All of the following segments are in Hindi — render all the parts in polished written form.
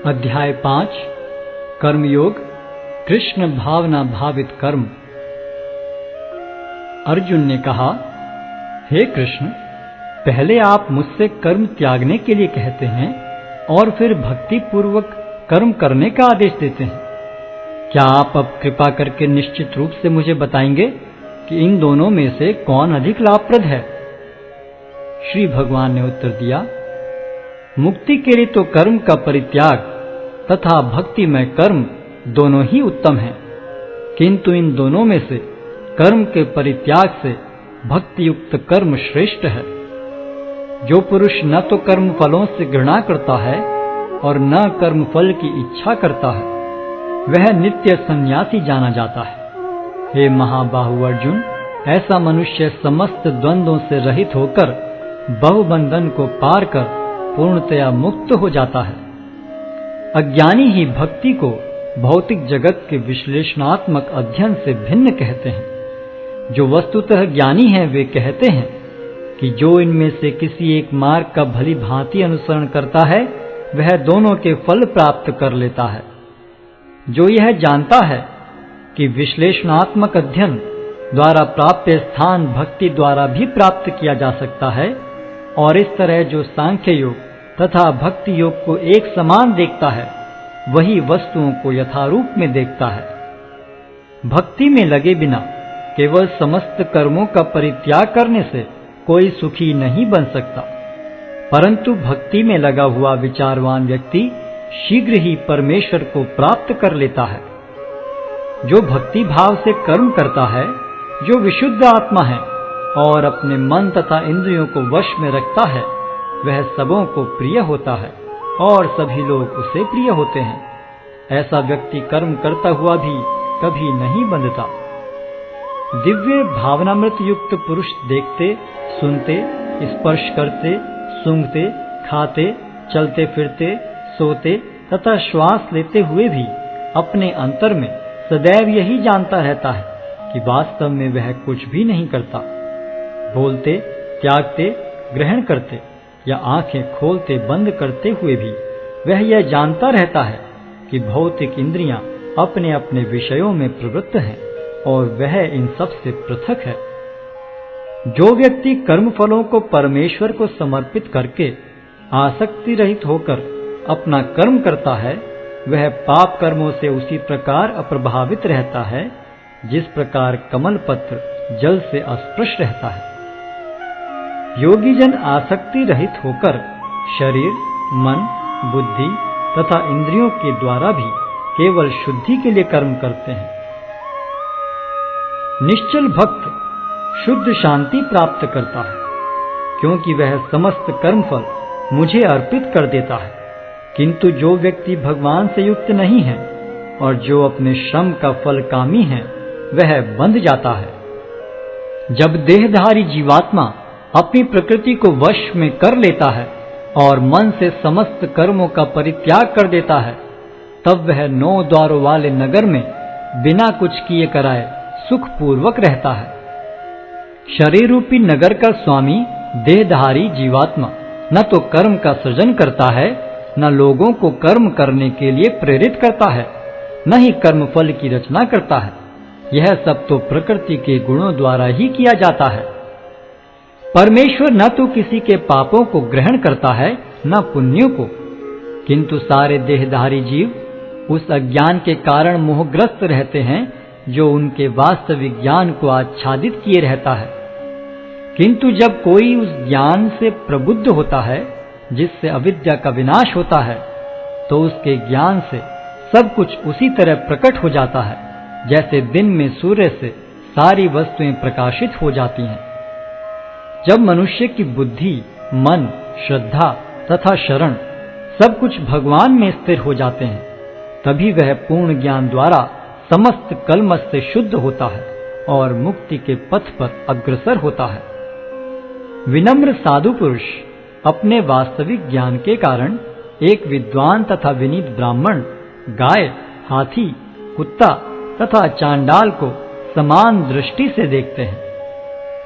अध्याय 5 कर्मयोग कृष्ण भावना भावित कर्म। अर्जुन ने कहा, हे कृष्ण, पहले आप मुझसे कर्म त्यागने के लिए कहते हैं और फिर भक्ति पूर्वक कर्म करने का आदेश देते हैं। क्या आप अब कृपा करके निश्चित रूप से मुझे बताएंगे कि इन दोनों में से कौन अधिक लाभप्रद है? श्री भगवान ने उत्तर दिया, मुक्ति के लिए तो कर्म का परित्याग तथा भक्ति में कर्म दोनों ही उत्तम हैं, किंतु इन दोनों में से कर्म के परित्याग से भक्ति युक्त कर्म श्रेष्ठ है। जो पुरुष न तो कर्म फलों से घृणा करता है और न कर्म फल की इच्छा करता है, वह नित्य सन्यासी जाना जाता है। हे महाबाहु अर्जुन, ऐसा मनुष्य समस्त द्वंद्वों से रहित होकर बहुबंधन को पार कर पूर्णतया मुक्त हो जाता है। अज्ञानी ही भक्ति को भौतिक जगत के विश्लेषणात्मक अध्ययन से भिन्न कहते हैं। जो वस्तुतः ज्ञानी हैं वे कहते हैं कि जो इनमें से किसी एक मार्ग का भली भांति अनुसरण करता है वह दोनों के फल प्राप्त कर लेता है। जो यह जानता है कि विश्लेषणात्मक अध्ययन द्वारा प्राप्त स्थान भक्ति द्वारा भी प्राप्त किया जा सकता है, और इस तरह जो सांख्य योग तथा भक्ति योग को एक समान देखता है वही वस्तुओं को यथारूप में देखता है। भक्ति में लगे बिना केवल समस्त कर्मों का परित्याग करने से कोई सुखी नहीं बन सकता, परंतु भक्ति में लगा हुआ विचारवान व्यक्ति शीघ्र ही परमेश्वर को प्राप्त कर लेता है। जो भक्ति भाव से कर्म करता है, जो विशुद्ध आत्मा है और अपने मन तथा इंद्रियों को वश में रखता है, वह सबों को प्रिय होता है और सभी लोग उसे प्रिय होते हैं। ऐसा व्यक्ति कर्म करता हुआ भी कभी नहीं बंधता। दिव्य भावनामृत युक्त पुरुष देखते, सुनते, स्पर्श करते, सूंघते, खाते, चलते फिरते, सोते तथा श्वास लेते हुए भी अपने अंतर में सदैव यही जानता रहता है कि वास्तव में वह कुछ भी नहीं करता। बोलते, त्यागते, ग्रहण करते या आंखें खोलते बंद करते हुए भी वह यह जानता रहता है कि भौतिक इंद्रियां अपने अपने विषयों में प्रवृत्त हैं और वह इन सब से पृथक है। जो व्यक्ति कर्म फलों को परमेश्वर को समर्पित करके आसक्ति रहित होकर अपना कर्म करता है, वह पाप कर्मों से उसी प्रकार अप्रभावित रहता है जिस प्रकार कमल पत्र जल से अस्पृश रहता है। योगी जन आसक्ति रहित होकर शरीर, मन, बुद्धि तथा इंद्रियों के द्वारा भी केवल शुद्धि के लिए कर्म करते हैं। निश्चल भक्त शुद्ध शांति प्राप्त करता है, क्योंकि वह समस्त कर्मफल मुझे अर्पित कर देता है। किंतु जो व्यक्ति भगवान से युक्त नहीं है और जो अपने श्रम का फल कामी है, वह बंध जाता है। जब देहधारी जीवात्मा अपनी प्रकृति को वश में कर लेता है और मन से समस्त कर्मों का परित्याग कर देता है, तब वह 9 द्वारों वाले नगर में बिना कुछ किए कराए सुखपूर्वक रहता है। शरीर रूपी नगर का स्वामी देहधारी जीवात्मा न तो कर्म का सृजन करता है, न लोगों को कर्म करने के लिए प्रेरित करता है, न ही कर्म फल की रचना करता है। यह सब तो प्रकृति के गुणों द्वारा ही किया जाता है। परमेश्वर न तो किसी के पापों को ग्रहण करता है न पुण्यों को, किंतु सारे देहधारी जीव उस अज्ञान के कारण मोहग्रस्त रहते हैं जो उनके वास्तविक ज्ञान को आच्छादित किए रहता है। किंतु जब कोई उस ज्ञान से प्रबुद्ध होता है जिससे अविद्या का विनाश होता है, तो उसके ज्ञान से सब कुछ उसी तरह प्रकट हो जाता है जैसे दिन में सूर्य से सारी वस्तुएं प्रकाशित हो जाती हैं। जब मनुष्य की बुद्धि, मन, श्रद्धा तथा शरण सब कुछ भगवान में स्थिर हो जाते हैं, तभी वह पूर्ण ज्ञान द्वारा समस्त कलमश से शुद्ध होता है और मुक्ति के पथ पर अग्रसर होता है। विनम्र साधु पुरुष अपने वास्तविक ज्ञान के कारण एक विद्वान तथा विनीत ब्राह्मण, गाय, हाथी, कुत्ता तथा चांडाल को समान दृष्टि से देखते हैं।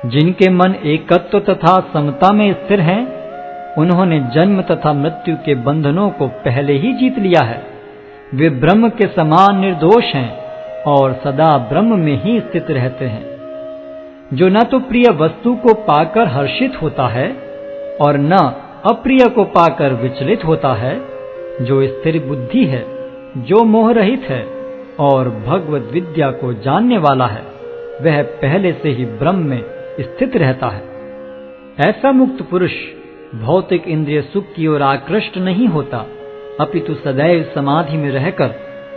जिनके मन एकत्व तथा समता में स्थिर हैं, उन्होंने जन्म तथा मृत्यु के बंधनों को पहले ही जीत लिया है। वे ब्रह्म के समान निर्दोष हैं और सदा ब्रह्म में ही स्थित रहते हैं। जो न तो प्रिय वस्तु को पाकर हर्षित होता है और न अप्रिय को पाकर विचलित होता है, जो स्थिर बुद्धि है, जो मोह रहित है और भगवत विद्या को जानने वाला है, वह पहले से ही ब्रह्म में स्थित रहता है। ऐसा मुक्त पुरुष भौतिक इंद्रिय सुख की ओर आकृष्ट नहीं होता, अपितु सदैव समाधि में रहकर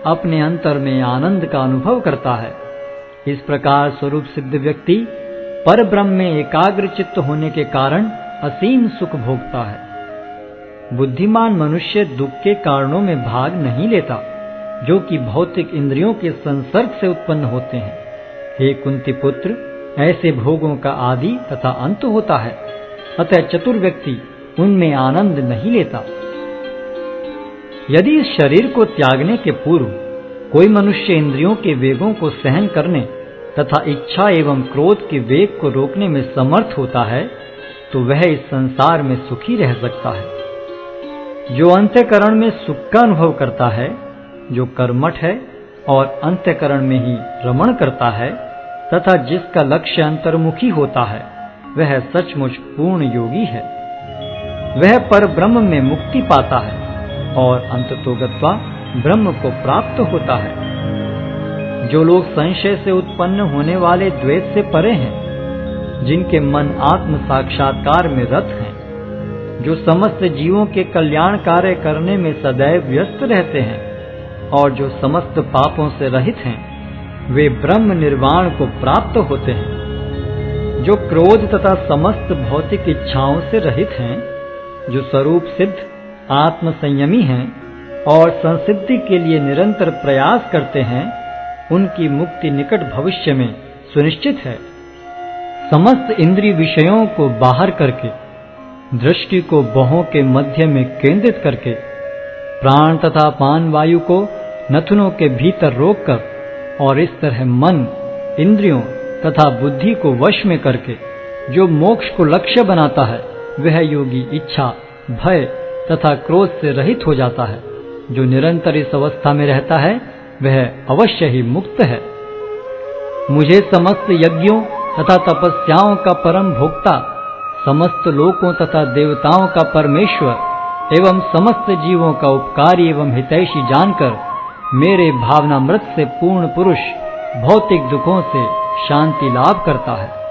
अपने अंतर में आनंद का अनुभव करता है। इस प्रकार स्वरूप सिद्ध व्यक्ति पर ब्रह्म में एकाग्र चित्त होने के कारण असीम सुख भोगता है। बुद्धिमान मनुष्य दुख के कारणों में भाग नहीं लेता, जो कि भौतिक इंद्रियों के संसर्ग से उत्पन्न होते हैं। हे कुंती पुत्र, ऐसे भोगों का आदि तथा अंत होता है, अतः चतुर व्यक्ति उनमें आनंद नहीं लेता। यदि इस शरीर को त्यागने के पूर्व कोई मनुष्य इंद्रियों के वेगों को सहन करने तथा इच्छा एवं क्रोध के वेग को रोकने में समर्थ होता है, तो वह इस संसार में सुखी रह सकता है। जो अंतःकरण में सुख का अनुभव करता है, जो कर्मठ है और अंतःकरण में ही रमण करता है तथा जिसका लक्ष्य अंतर्मुखी होता है, वह सचमुच पूर्ण योगी है। वह पर ब्रह्म में मुक्ति पाता है और अंततोगत्वा ब्रह्म को प्राप्त होता है। जो लोग संशय से उत्पन्न होने वाले द्वेष से परे हैं, जिनके मन आत्म साक्षात्कार में रत हैं, जो समस्त जीवों के कल्याण कार्य करने में सदैव व्यस्त रहते हैं और जो समस्त पापों से रहित हैं, वे ब्रह्म निर्वाण को प्राप्त होते हैं। जो क्रोध तथा समस्त भौतिक इच्छाओं से रहित हैं, जो स्वरूप सिद्ध आत्म संयमी हैं और संसिद्धि के लिए निरंतर प्रयास करते हैं, उनकी मुक्ति निकट भविष्य में सुनिश्चित है। समस्त इंद्रिय विषयों को बाहर करके, दृष्टि को बाहों के मध्य में केंद्रित करके, प्राण तथा पान वायु को नथुनों के भीतर रोककर और इस तरह मन, इंद्रियों तथा बुद्धि को वश में करके जो मोक्ष को लक्ष्य बनाता है, वह योगी इच्छा, भय तथा क्रोध से रहित हो जाता है। जो निरंतर इस अवस्था में रहता है, वह अवश्य ही मुक्त है। मुझे समस्त यज्ञों तथा तपस्याओं का परम भोक्ता, समस्त लोकों तथा देवताओं का परमेश्वर एवं समस्त जीवों का उपकारी एवं हितैषी जानकर मेरे भावनामृत से पूर्ण पुरुष भौतिक दुखों से शांति लाभ करता है।